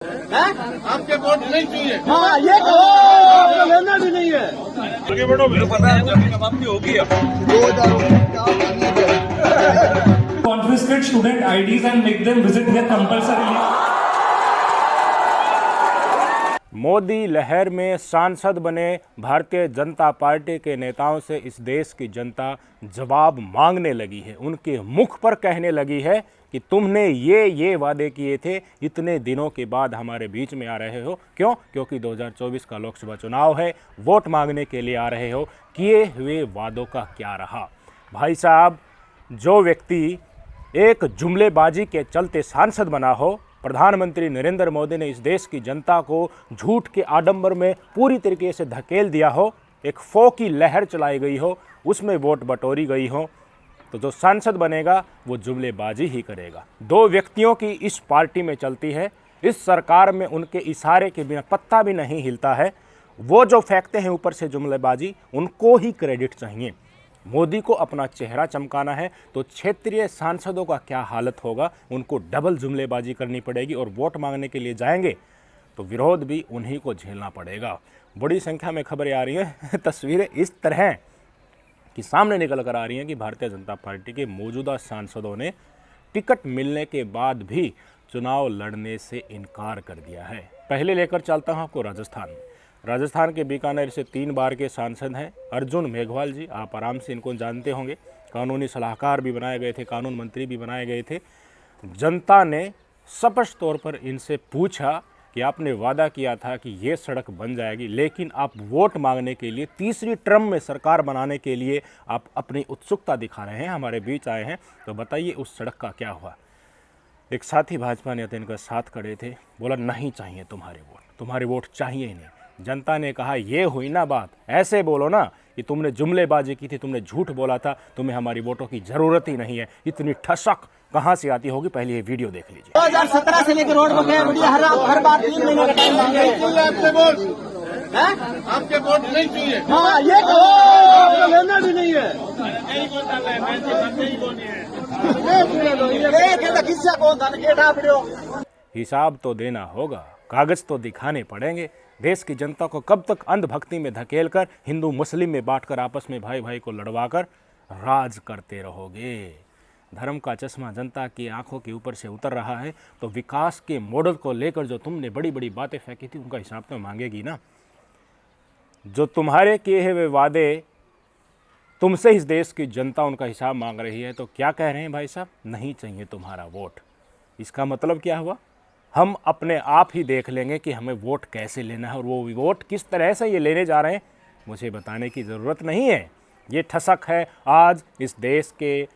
आपके वोट नहीं चाहिए। हाँ ये कहो, आपको लेना भी नहीं है। आगे बढ़ो, मुझे पता है जमीन समाप्ति होगी अब। Confiscate student IDs and make them visit here compulsorily. Modi लहर में सांसद बने भारतीय जनता पार्टी के नेताओं से इस देश की जनता जवाब मांगने लगी है। उनके मुख पर कहने लगी है कि तुमने ये वादे किए थे, इतने दिनों के बाद हमारे बीच में आ रहे हो क्यों? क्योंकि 2024 का लोकसभा चुनाव है, वोट मांगने के लिए आ रहे हो। किए हुए वादों का क्या रहा? भाई साहब, जो व्यक्ति एक जुमलेबाजी के चलते सांसद बना हो, प्रधानमंत्री नरेंद्र मोदी ने इस देश की जनता को झूठ के आडंबर में पूरी तरीके से धकेल दिया हो, एक फो की लहर चलाई गई हो, उसमें वोट बटोरी गई हो, तो जो सांसद बनेगा वो जुमलेबाजी ही करेगा। दो व्यक्तियों की इस पार्टी में चलती है, इस सरकार में उनके इशारे के बिना पत्ता भी नहीं हिलता है। वो जो फेंकते हैं ऊपर से जुमलेबाजी, उनको ही क्रेडिट चाहिए। मोदी को अपना चेहरा चमकाना है तो क्षेत्रीय सांसदों का क्या हालत होगा? उनको डबल जुमलेबाजी करनी पड़ेगी और वोट मांगने के लिए जाएंगे तो विरोध भी उन्हीं को झेलना पड़ेगा। बड़ी संख्या में खबरें आ रही हैं, तस्वीरें इस तरह कि सामने निकल कर आ रही हैं कि भारतीय जनता पार्टी के मौजूदा सांसदों ने टिकट मिलने के बाद भी चुनाव लड़ने से इनकार कर दिया है। पहले लेकर चलता हूँ आपको राजस्थान के बीकानेर से 3 बार के सांसद हैं अर्जुन मेघवाल जी। आप आराम से इनको जानते होंगे, कानूनी सलाहकार भी बनाए गए थे, कानून मंत्री भी बनाए गए थे। जनता ने स्पष्ट तौर पर इनसे पूछा कि आपने वादा किया था कि ये सड़क बन जाएगी, लेकिन आप वोट मांगने के लिए तीसरी टर्म में सरकार बनाने के लिए आप अपनी उत्सुकता दिखा रहे हैं, हमारे बीच आए हैं, तो बताइए उस सड़क का क्या हुआ? एक साथी भाजपा नेता इनका साथ खड़े थे, बोला नहीं चाहिए तुम्हारे वोट चाहिए ही नहीं। जनता ने कहा ये हुई ना बात, ऐसे बोलो ना कि तुमने जुमलेबाजी की थी, तुमने झूठ बोला था, तुम्हें हमारी वोटों की ज़रूरत ही नहीं है। इतनी ठसक कहाँ से आती होगी? पहले ये वीडियो देख लीजिए। 2017 से लेकर रोड पर हर बार 3 महीने का टाइम मांगे। आपके वोट नहीं चाहिए। हाँ ये कहो, आपको लेना भी नहीं है। हिसाब तो देना होगा, कागज तो दिखाने पड़ेंगे। देश की जनता को कब तक अंधभक्ति में धकेलकर, हिंदू मुस्लिम में बांटकर, आपस में भाई भाई को लड़वाकर राज करते रहोगे? धर्म का चश्मा जनता की आंखों के ऊपर से उतर रहा है, तो विकास के मॉडल को लेकर जो तुमने बड़ी बड़ी बातें फेंकी थी उनका हिसाब तो मांगेगी ना। जो तुम्हारे किए हुए वादे तुमसे इस देश की जनता उनका हिसाब मांग रही है, तो क्या कह रहे हैं भाई साहब? नहीं चाहिए तुम्हारा वोट। इसका मतलब क्या हुआ? हम अपने आप ही देख लेंगे कि हमें वोट कैसे लेना है, और वो वोट किस तरह से ये लेने जा रहे हैं मुझे बताने की ज़रूरत नहीं है। ये ठसक है। आज इस देश के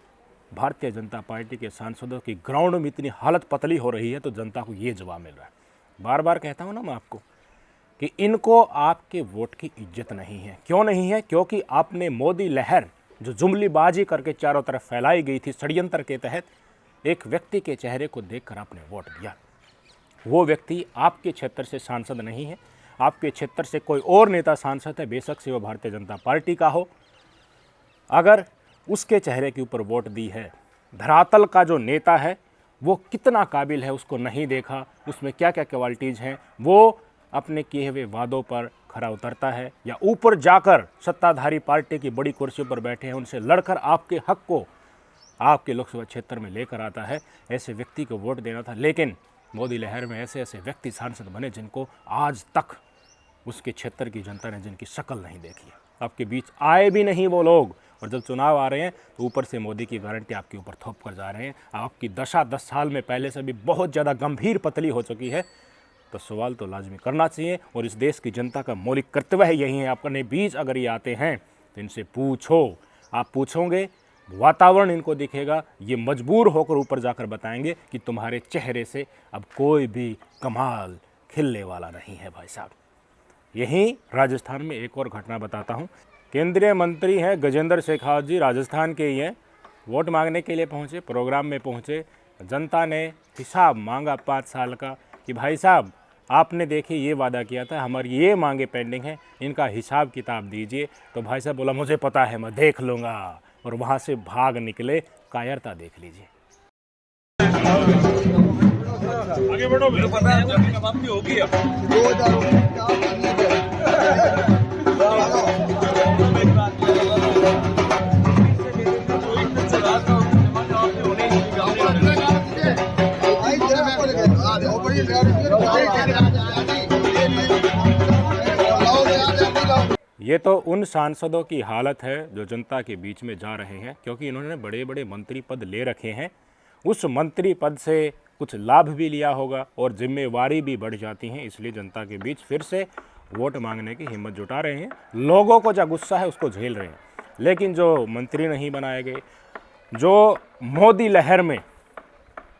भारतीय जनता पार्टी के सांसदों की ग्राउंड में इतनी हालत पतली हो रही है, तो जनता को ये जवाब मिल रहा है। बार बार कहता हूँ ना मैं आपको कि इनको आपके वोट की इज्जत नहीं है। क्यों नहीं है? क्योंकि आपने मोदी लहर जो जुमलीबाजी करके चारों तरफ फैलाई गई थी षड्यंत्र के तहत, एक व्यक्ति के चेहरे को देखकर आपने वोट दिया। वो व्यक्ति आपके क्षेत्र से सांसद नहीं है, आपके क्षेत्र से कोई और नेता सांसद है, बेशक से वो भारतीय जनता पार्टी का हो। अगर उसके चेहरे के ऊपर वोट दी है, धरातल का जो नेता है वो कितना काबिल है उसको नहीं देखा, उसमें क्या क्या क्वालिटीज़ हैं, वो अपने किए हुए वादों पर खरा उतरता है, या ऊपर जाकर सत्ताधारी पार्टी की बड़ी कुर्सियों पर बैठे हैं उनसे लड़कर आपके हक को आपके लोकसभा क्षेत्र में लेकर आता है, ऐसे व्यक्ति को वोट देना था। लेकिन मोदी लहर में ऐसे ऐसे व्यक्ति सांसद बने जिनको आज तक उसके क्षेत्र की जनता ने जिनकी शक्ल नहीं देखी है, आपके बीच आए भी नहीं वो लोग, और जब चुनाव आ रहे हैं तो ऊपर से मोदी की गारंटी आपके ऊपर थोप कर जा रहे हैं। आपकी दशा 10 साल में पहले से भी बहुत ज़्यादा गंभीर पतली हो चुकी है, तो सवाल तो लाजमी करना चाहिए। और इस देश की जनता का मौलिक कर्तव्य है यही है, अपने बीच अगर ये आते हैं तो इनसे पूछो। आप पूछोगे, वातावरण इनको दिखेगा, ये मजबूर होकर ऊपर जाकर बताएंगे कि तुम्हारे चेहरे से अब कोई भी कमाल खिलने वाला नहीं है भाई साहब। यहीं राजस्थान में एक और घटना बताता हूँ। केंद्रीय मंत्री हैं गजेंद्र शेखावत जी, राजस्थान के ही हैं, वोट मांगने के लिए पहुँचे, प्रोग्राम में पहुँचे। जनता ने हिसाब मांगा 5 साल का कि भाई साहब आपने देखिए ये वादा किया था, हमारी ये मांगे पेंडिंग है, इनका हिसाब किताब दीजिए। तो भाई साहब बोला मुझे पता है, मैं देख लूँगा, और वहाँ से भाग निकले। कायरता देख लीजिए। आगे बढ़ो, मेरे को पता है जमीन समाप्ति होगी अब। ये तो उन सांसदों की हालत है जो जनता के बीच में जा रहे हैं, क्योंकि इन्होंने बड़े बड़े मंत्री पद ले रखे हैं। उस मंत्री पद से कुछ लाभ भी लिया होगा और जिम्मेवारी भी बढ़ जाती हैं, इसलिए जनता के बीच फिर से वोट मांगने की हिम्मत जुटा रहे हैं। लोगों को जो गुस्सा है उसको झेल रहे हैं, लेकिन जो मंत्री नहीं बनाए गए, जो मोदी लहर में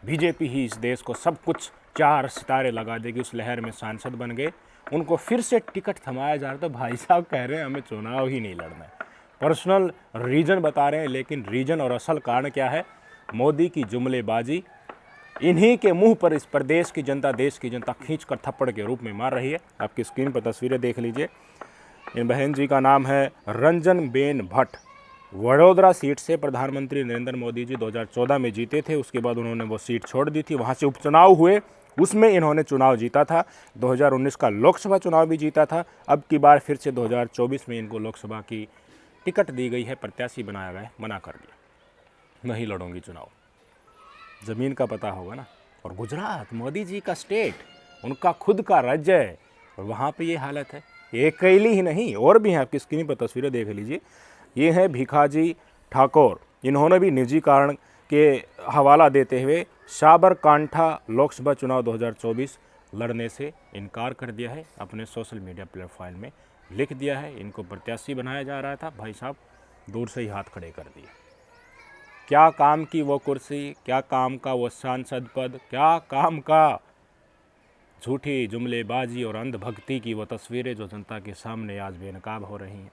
बीजेपी ही इस देश को सब कुछ 4 सितारे लगा देगी, उस लहर में सांसद बन गए, उनको फिर से टिकट थमाया जा रहा है। तो भाई साहब कह रहे हैं हमें चुनाव ही नहीं लड़ना है। पर्सनल रीजन बता रहे हैं, लेकिन रीजन और असल कारण क्या है? मोदी की जुमलेबाजी, इन्हीं के मुंह पर इस प्रदेश की जनता, देश की जनता खींचकर थप्पड़ के रूप में मार रही है। आपकी स्क्रीन पर तस्वीरें देख लीजिए। इन बहन जी का नाम है रंजन बेन भट्ट। वडोदरा सीट से प्रधानमंत्री नरेंद्र मोदी जी 2014 में जीते थे, उसके बाद उन्होंने वो सीट छोड़ दी थी। वहाँ से उपचुनाव हुए, उसमें इन्होंने चुनाव जीता था। 2019 का लोकसभा चुनाव भी जीता था। अब की बार फिर से 2024 में इनको लोकसभा की टिकट दी गई है, प्रत्याशी बनाया गया है, मना कर दिया, नहीं लड़ूंगी चुनाव। ज़मीन का पता होगा ना। और गुजरात मोदी जी का स्टेट, उनका खुद का राज्य है, और वहाँ पे ये हालत है। ये अकेली ही नहीं, और भी हैं, आपकी स्क्रीन पर तस्वीरें देख लीजिए। ये हैं भिखाजी ठाकुर। इन्होंने भी निजी कारण के हवाला देते हुए साबरकांठा लोकसभा चुनाव 2024 लड़ने से इनकार कर दिया है। अपने सोशल मीडिया प्लेटफॉर्म में लिख दिया है, इनको प्रत्याशी बनाया जा रहा था, भाई साहब दूर से ही हाथ खड़े कर दिए। क्या काम की वो कुर्सी, क्या काम का वो सांसद पद, क्या काम का झूठी जुमलेबाजी और अंधभक्ति की वो तस्वीरें जो जनता के सामने आज बेनकाब हो रही हैं।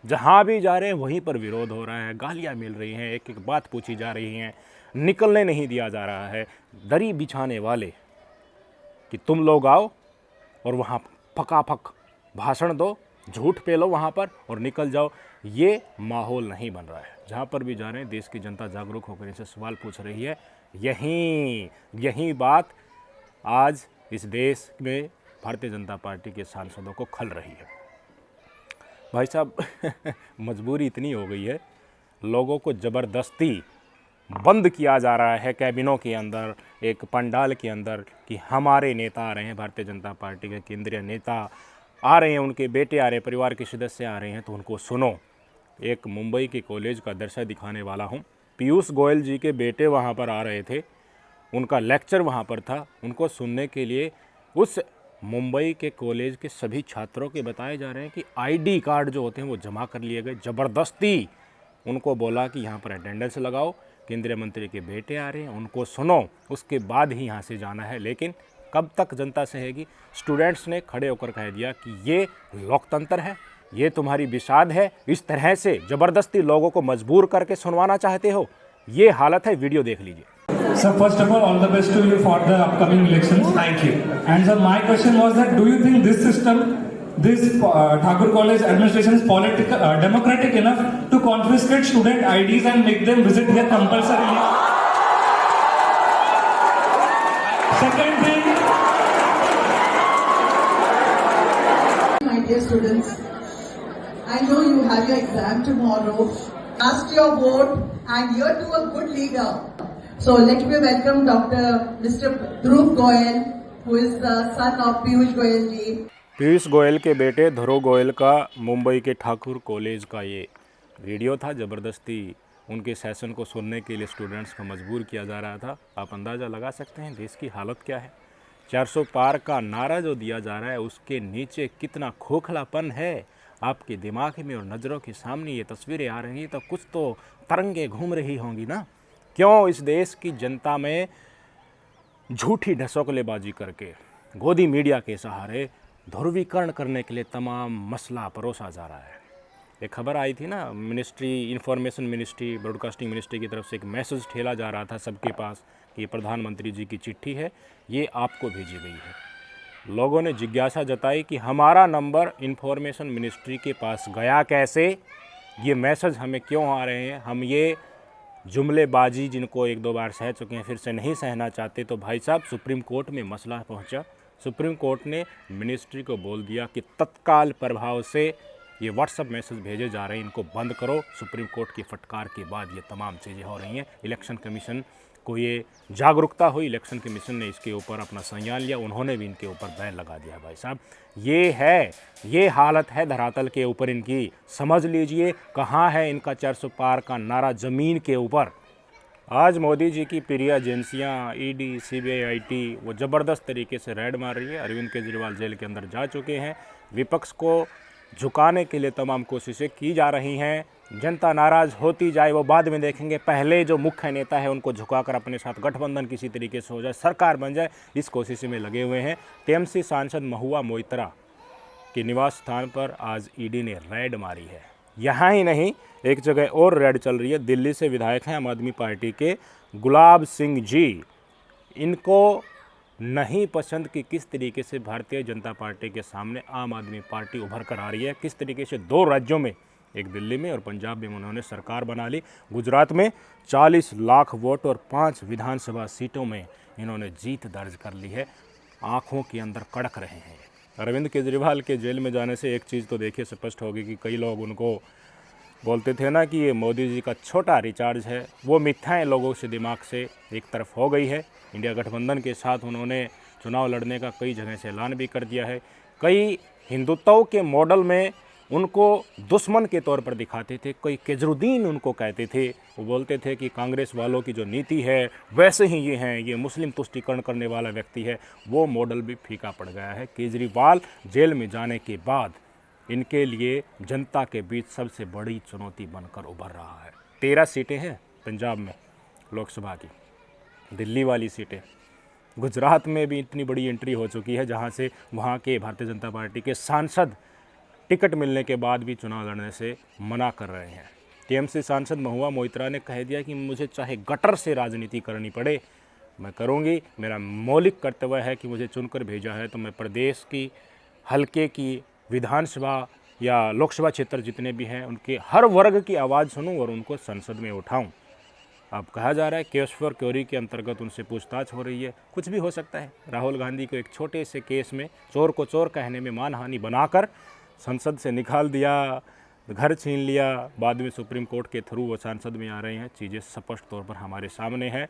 जहाँ भी जा रहे हैं वहीं पर विरोध हो रहा है, गालियाँ मिल रही हैं, एक एक बात पूछी जा रही हैं, निकलने नहीं दिया जा रहा है। दरी बिछाने वाले कि तुम लोग आओ और वहाँ फकाफक भाषण दो, झूठ पे लो वहाँ पर और निकल जाओ, ये माहौल नहीं बन रहा है। जहाँ पर भी जा रहे हैं देश की जनता जागरूक होकर इनसे सवाल पूछ रही है। यही बात आज इस देश में भारतीय जनता पार्टी के सांसदों को खल रही है। भाई साहब मजबूरी इतनी हो गई है, लोगों को ज़बरदस्ती बंद किया जा रहा है कैबिनों के अंदर, एक पंडाल के अंदर, कि हमारे नेता आ रहे हैं, भारतीय जनता पार्टी के केंद्रीय नेता आ रहे हैं, उनके बेटे आ रहे हैं, परिवार के सदस्य आ रहे हैं, तो उनको सुनो। एक मुंबई के कॉलेज का दृश्य दिखाने वाला हूँ। पीयूष गोयल जी के बेटे वहाँ पर आ रहे थे, उनका लेक्चर वहाँ पर था। उनको सुनने के लिए उस मुंबई के कॉलेज के सभी छात्रों के बताए जा रहे हैं कि आईडी कार्ड जो होते हैं वो जमा कर लिए गए। ज़बरदस्ती उनको बोला कि यहाँ पर अटेंडेंस लगाओ, केंद्रीय मंत्री के बेटे आ रहे हैं, उनको सुनो, उसके बाद ही यहाँ से जाना है। लेकिन कब तक जनता सहेगी? स्टूडेंट्स ने खड़े होकर कह दिया कि ये लोकतंत्र है, ये तुम्हारी विषाद है, इस तरह से ज़बरदस्ती लोगों को मजबूर करके सुनवाना चाहते हो, ये हालत है। वीडियो देख लीजिए। Sir, first of all the best to you for the upcoming elections. Thank you. And sir, my question was that do you think this system, this Thakur College administration is political, democratic enough to confiscate student IDs and make them visit here compulsorily? Second thing, my dear students, I know you have your exam tomorrow. Cast your vote and you're to a good leader. So let me welcome Mr. Dhruv Goyal, who is the son of Piyush Goyal ji. Piyush Goyal के बेटे ध्रुव गोयल का मुंबई के Thakur college का ये video था। ज़बरदस्ती उनके session को सुनने के लिए स्टूडेंट्स को मजबूर किया जा रहा था। आप अंदाज़ा लगा सकते हैं देश की हालत क्या है। 400 पार का नारा जो दिया जा रहा है उसके नीचे कितना खोखलापन है आपके दिमाग में और नज़रों के सामने ये तस्वीरें आ रही हैं, तो कुछ तो तरंगे घूम रही होंगी ना। क्यों इस देश की जनता में झूठी ढसोकलेबाजी करके गोदी मीडिया के सहारे ध्रुवीकरण करने के लिए तमाम मसला परोसा जा रहा है। एक खबर आई थी ना, ministry, information ministry, broadcasting ministry की तरफ से एक मैसेज ठेला जा रहा था सबके पास कि प्रधानमंत्री जी की चिट्ठी है, ये आपको भेजी गई है। लोगों ने जिज्ञासा जताई कि हमारा नंबर इंफॉर्मेशन मिनिस्ट्री के पास गया कैसे, ये मैसेज हमें क्यों आ रहे हैं, हम ये जुमलेबाजी जिनको एक दो बार सह चुके हैं फिर से नहीं सहना चाहते, तो भाई साहब सुप्रीम कोर्ट में मसला पहुंचा। सुप्रीम कोर्ट ने मिनिस्ट्री को बोल दिया कि तत्काल प्रभाव से ये व्हाट्सएप मैसेज भेजे जा रहे हैं, इनको बंद करो। सुप्रीम कोर्ट की फटकार के बाद ये तमाम चीज़ें हो रही हैं। इलेक्शन कमीशन को ये जागरूकता हुई, इलेक्शन कमीशन ने इसके ऊपर अपना संज्ञान लिया, उन्होंने भी इनके ऊपर बैन लगा दिया। भाई साहब ये हालत है धरातल के ऊपर इनकी। समझ लीजिए कहाँ है इनका 400 पार का नारा, ज़मीन के ऊपर। आज मोदी जी की प्रिय एजेंसियाँ ईडी, सीबीआई, IT वो ज़बरदस्त तरीके से रेड मार रही है। अरविंद केजरीवाल जेल के अंदर जा चुके हैं। विपक्ष को झुकाने के लिए तमाम कोशिशें की जा रही हैं। जनता नाराज़ होती जाए वो बाद में देखेंगे, पहले जो मुख्य नेता है उनको झुकाकर अपने साथ गठबंधन किसी तरीके से हो जाए, सरकार बन जाए, इस कोशिश में लगे हुए हैं। टीएमसी सांसद महुआ मोइत्रा के निवास स्थान पर आज ईडी ने रेड मारी है। यहाँ ही नहीं, एक जगह और रेड चल रही है। दिल्ली से विधायक हैं आम आदमी पार्टी के गुलाब सिंह जी। इनको नहीं पसंद कि किस तरीके से भारतीय जनता पार्टी के सामने आम आदमी पार्टी उभर कर आ रही है, किस तरीके से 2 राज्यों में, एक दिल्ली में और पंजाब में उन्होंने सरकार बना ली। गुजरात में 40 लाख वोट और 5 विधानसभा सीटों में इन्होंने जीत दर्ज कर ली है। आंखों के अंदर कड़क रहे हैं। अरविंद केजरीवाल के जेल में जाने से एक चीज़ तो देखिए स्पष्ट होगी कि कई लोग उनको बोलते थे ना कि ये मोदी जी का छोटा रिचार्ज है, वो मिथ्याएं लोगों से दिमाग से एक तरफ हो गई है। इंडिया गठबंधन के साथ उन्होंने चुनाव लड़ने का कई जगह से ऐलान भी कर दिया है। कई हिंदुत्व के मॉडल में उनको दुश्मन के तौर पर दिखाते थे, कोई केजरुद्दीन उनको कहते थे। वो बोलते थे कि कांग्रेस वालों की जो नीति है वैसे ही ये हैं, ये मुस्लिम तुष्टीकरण करने वाला व्यक्ति है। वो मॉडल भी फीका पड़ गया है। केजरीवाल जेल में जाने के बाद इनके लिए जनता के बीच सबसे बड़ी चुनौती बनकर उभर रहा है। 13 सीटें हैं पंजाब में लोकसभा की, दिल्ली वाली सीटें, गुजरात में भी इतनी बड़ी एंट्री हो चुकी है जहां से वहां के भारतीय जनता पार्टी के सांसद टिकट मिलने के बाद भी चुनाव लड़ने से मना कर रहे हैं। टीएमसी सांसद महुआ मोइत्रा ने कह दिया कि मुझे चाहे गटर से राजनीति करनी पड़े मैं करूंगी, मेरा मौलिक कर्तव्य है कि मुझे चुनकर भेजा है तो मैं प्रदेश की हल्के की विधानसभा या लोकसभा क्षेत्र जितने भी हैं उनके हर वर्ग की आवाज़ सुनूं और उनको संसद में उठाऊं। अब कहा जा रहा है केस फॉर क्योरी के अंतर्गत उनसे पूछताछ हो रही है। कुछ भी हो सकता है। राहुल गांधी को एक छोटे से केस में चोर को चोर कहने में मानहानि बनाकर संसद से निकाल दिया, घर छीन लिया, बाद में सुप्रीम कोर्ट के थ्रू वो सांसद में आ रहे हैं। चीज़ें स्पष्ट तौर पर हमारे सामने है।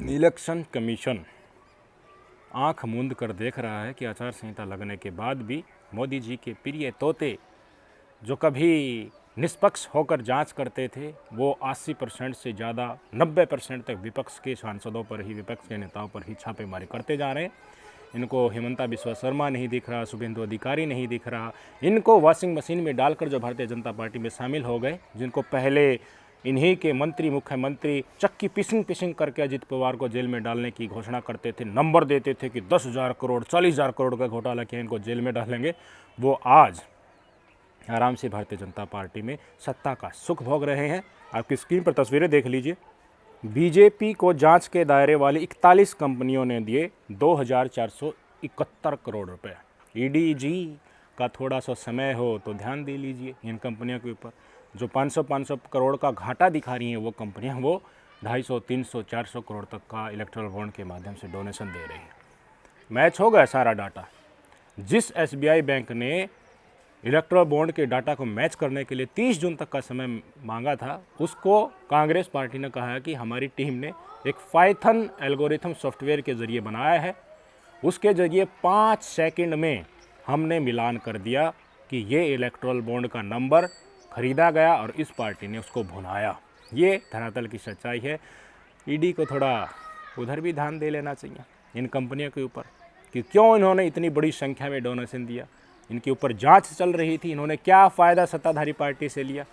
इलेक्शन कमीशन आंख मूंद कर देख रहा है कि आचार संहिता लगने के बाद भी मोदी जी के प्रिय तोते जो कभी निष्पक्ष होकर जांच करते थे वो 80% से ज़्यादा 90% तक विपक्ष के सांसदों पर ही, विपक्ष के नेताओं पर ही छापेमारी करते जा रहे हैं। इनको हिमंता बिस्वा शर्मा नहीं दिख रहा, शुभेंदु अधिकारी नहीं दिख रहा। इनको वॉशिंग मशीन में डालकर जो भारतीय जनता पार्टी में शामिल हो गए, जिनको पहले इन्हीं के मंत्री, मुख्यमंत्री चक्की पिसिंग करके अजित पवार को जेल में डालने की घोषणा करते थे, नंबर देते थे कि 10,000 करोड़ 40,000 करोड़ का घोटाला किया, इनको जेल में डालेंगे, वो आज आराम से भारतीय जनता पार्टी में सत्ता का सुख भोग रहे हैं। आपकी स्क्रीन पर तस्वीरें देख लीजिए। बीजेपी को जांच के दायरे वाली 41 कंपनियों ने दिए 2,471 करोड़ रुपए। ईडी जी का थोड़ा सा समय हो तो ध्यान दे लीजिए इन कंपनियों के ऊपर। जो 500 करोड़ का घाटा दिखा रही हैं वो कंपनियां, वो 250, 300, 400 करोड़ तक का इलेक्ट्रल बॉन्ड के माध्यम से डोनेशन दे रही है। मैच हो गया सारा डाटा। जिस SBI बैंक ने इलेक्ट्रल बॉन्ड के डाटा को मैच करने के लिए 30 जून तक का समय मांगा था, उसको कांग्रेस पार्टी ने कहा है कि हमारी टीम ने एक पाइथन एल्गोरिथम सॉफ्टवेयर के ज़रिए बनाया है, उसके ज़रिए 5 सेकंड में हमने मिलान कर दिया कि ये इलेक्ट्रल बॉन्ड का नंबर खरीदा गया और इस पार्टी ने उसको भुनाया। ये धरातल की सच्चाई है। ईडी को थोड़ा उधर भी ध्यान दे लेना चाहिए इन कंपनियों के ऊपर कि क्यों इन्होंने इतनी बड़ी संख्या में डोनेशन दिया। इनके ऊपर जांच चल रही थी, इन्होंने क्या फ़ायदा सत्ताधारी पार्टी से लिया।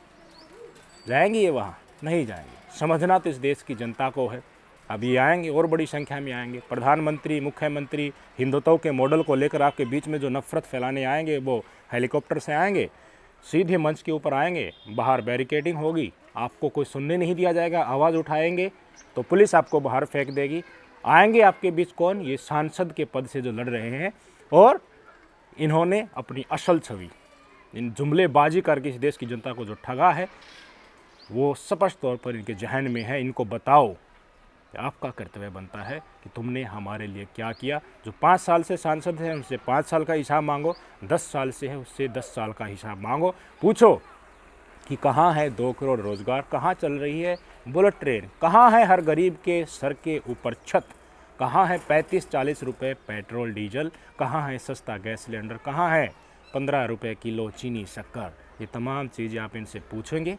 जाएंगे ये वहाँ? नहीं जाएंगे। समझना तो इस देश की जनता को है। अब ये आएंगे और बड़ी संख्या में आएंगे। प्रधानमंत्री, मुख्यमंत्री हिंदुत्व के मॉडल को लेकर आपके बीच में जो नफरत फैलाने आएंगे वो हेलीकॉप्टर से आएंगे, सीधे मंच के ऊपर आएंगे, बाहर बैरिकेडिंग होगी, आपको कोई सुनने नहीं दिया जाएगा। आवाज़ उठाएंगे तो पुलिस आपको बाहर फेंक देगी। आएंगे आपके बीच कौन? ये सांसद के पद से जो लड़ रहे हैं और इन्होंने अपनी असल छवि इन जुमलेबाजी करके इस देश की जनता को जो ठगा है वो स्पष्ट तौर पर इनके जहन में है। इनको बताओ, आपका कर्तव्य बनता है कि तुमने हमारे लिए क्या किया। जो 5 साल से सांसद है उनसे 5 साल का हिसाब मांगो, 10 साल से है उससे 10 साल का हिसाब मांगो। पूछो कि कहाँ है 2 करोड़ रोज़गार, कहाँ चल रही है बुलेट ट्रेन, कहाँ है हर गरीब के सर के ऊपर छत, कहाँ है 35-40 रुपये पेट्रोल डीजल, कहाँ है सस्ता गैस सिलेंडर, कहाँ है 15 रुपये किलो चीनी शक्कर। ये तमाम चीज़ें आप इनसे पूछेंगे,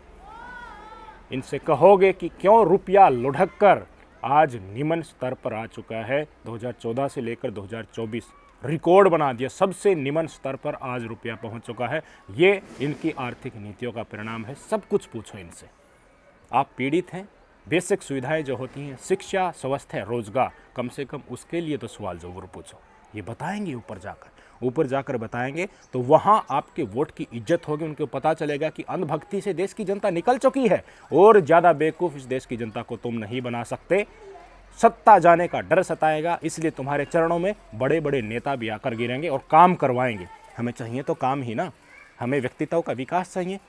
इनसे कहोगे कि क्यों रुपया लुढ़क कर आज निम्न स्तर पर आ चुका है। 2014 से लेकर 2024 रिकॉर्ड बना दिया, सबसे निम्न स्तर पर आज रुपया पहुंच चुका है। ये इनकी आर्थिक नीतियों का परिणाम है। सब कुछ पूछो इनसे। आप पीड़ित हैं, बेसिक सुविधाएं जो होती हैं, शिक्षा, स्वास्थ्य, रोजगार, कम से कम उसके लिए तो सवाल ज़रूर पूछो। ये बताएंगे ऊपर जाकर बताएंगे तो वहाँ आपके वोट की इज्जत होगी। उनको पता चलेगा कि अंधभक्ति से देश की जनता निकल चुकी है और ज़्यादा बेवकूफ़ इस देश की जनता को तुम नहीं बना सकते। सत्ता जाने का डर सताएगा, इसलिए तुम्हारे चरणों में बड़े बड़े नेता भी आकर गिरेंगे और काम करवाएंगे। हमें चाहिए तो काम ही ना, हमें व्यक्तित्व का विकास चाहिए,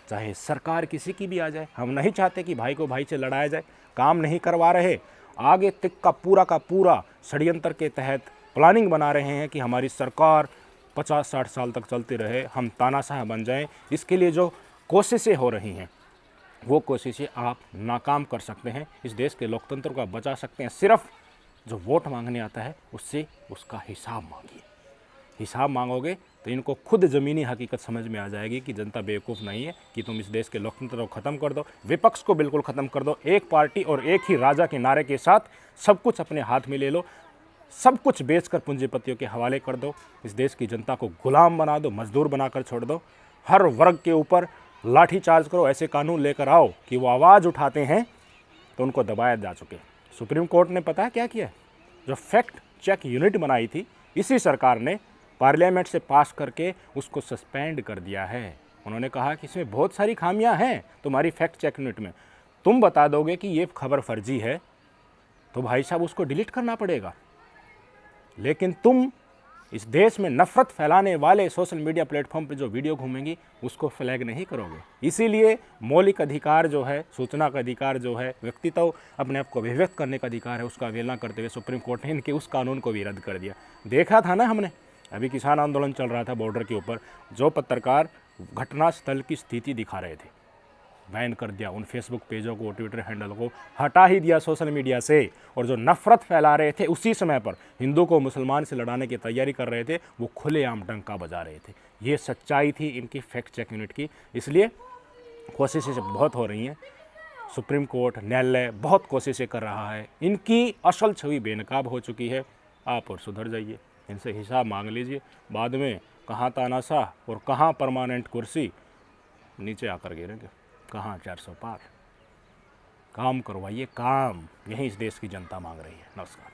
चाहे सरकार किसी की भी आ जाए। हम नहीं चाहते कि भाई को भाई से लड़ाया जाए। काम नहीं करवा रहे, आगे तक का पूरा षड्यंत्र के तहत प्लानिंग बना रहे हैं कि हमारी सरकार 50-60 साल तक चलती रहे, हम तानाशाह बन जाएं। इसके लिए जो कोशिशें हो रही हैं वो कोशिशें आप नाकाम कर सकते हैं, इस देश के लोकतंत्र को बचा सकते हैं। सिर्फ जो वोट मांगने आता है उससे उसका हिसाब मांगिए। हिसाब मांगोगे तो इनको खुद ज़मीनी हकीकत समझ में आ जाएगी कि जनता बेवकूफ़ नहीं है कि तुम इस देश के लोकतंत्र को ख़त्म कर दो, विपक्ष को बिल्कुल ख़त्म कर दो, एक पार्टी और एक ही राजा के नारे के साथ सब कुछ अपने हाथ में ले लो, सब कुछ बेचकर पूंजीपतियों के हवाले कर दो, इस देश की जनता को गुलाम बना दो, मजदूर बनाकर छोड़ दो, हर वर्ग के ऊपर लाठीचार्ज करो, ऐसे कानून लेकर आओ कि वो आवाज़ उठाते हैं तो उनको दबाया जा चुके। सुप्रीम कोर्ट ने पता है क्या किया? जो फैक्ट चेक यूनिट बनाई थी इसी सरकार ने पार्लियामेंट से पास करके उसको सस्पेंड कर दिया है। उन्होंने कहा कि इसमें बहुत सारी खामियां हैं तुम्हारी फैक्ट चेक यूनिट में, तुम बता दोगे कि ये खबर फर्जी है तो भाई साहब उसको डिलीट करना पड़ेगा। लेकिन तुम इस देश में नफरत फैलाने वाले सोशल मीडिया प्लेटफॉर्म पे जो वीडियो घूमेंगी उसको फ्लैग नहीं करोगे। इसीलिए मौलिक अधिकार जो है, सूचना का अधिकार जो है, व्यक्तित्व अपने आप को अभिव्यक्त करने का अधिकार है, उसका अवहेलना करते हुए सुप्रीम कोर्ट ने इनके उस कानून को भी रद्द कर दिया। देखा था ना हमने, अभी किसान आंदोलन चल रहा था बॉर्डर के ऊपर, जो पत्रकार घटनास्थल की स्थिति दिखा रहे थे बैन कर दिया, उन फेसबुक पेजों को, ट्विटर हैंडल को हटा ही दिया सोशल मीडिया से। और जो नफरत फैला रहे थे उसी समय पर हिंदू को मुसलमान से लड़ाने की तैयारी कर रहे थे, वो खुलेआम डंका बजा रहे थे। ये सच्चाई थी इनकी फैक्ट चेक यूनिट की। इसलिए कोशिशें बहुत हो रही हैं, सुप्रीम कोर्ट, न्यायालय बहुत कोशिशें कर रहा है, इनकी असल छवि बेनकाब हो चुकी है। आप और सुधर जाइए, इनसे हिसाब मांग लीजिए। बाद में कहाँ तानाशाह और कहाँ परमानेंट कुर्सी, नीचे आकर गिरेंगे। कहाँ 400 पार। काम करवाइए, काम यही इस देश की जनता मांग रही है। नमस्कार।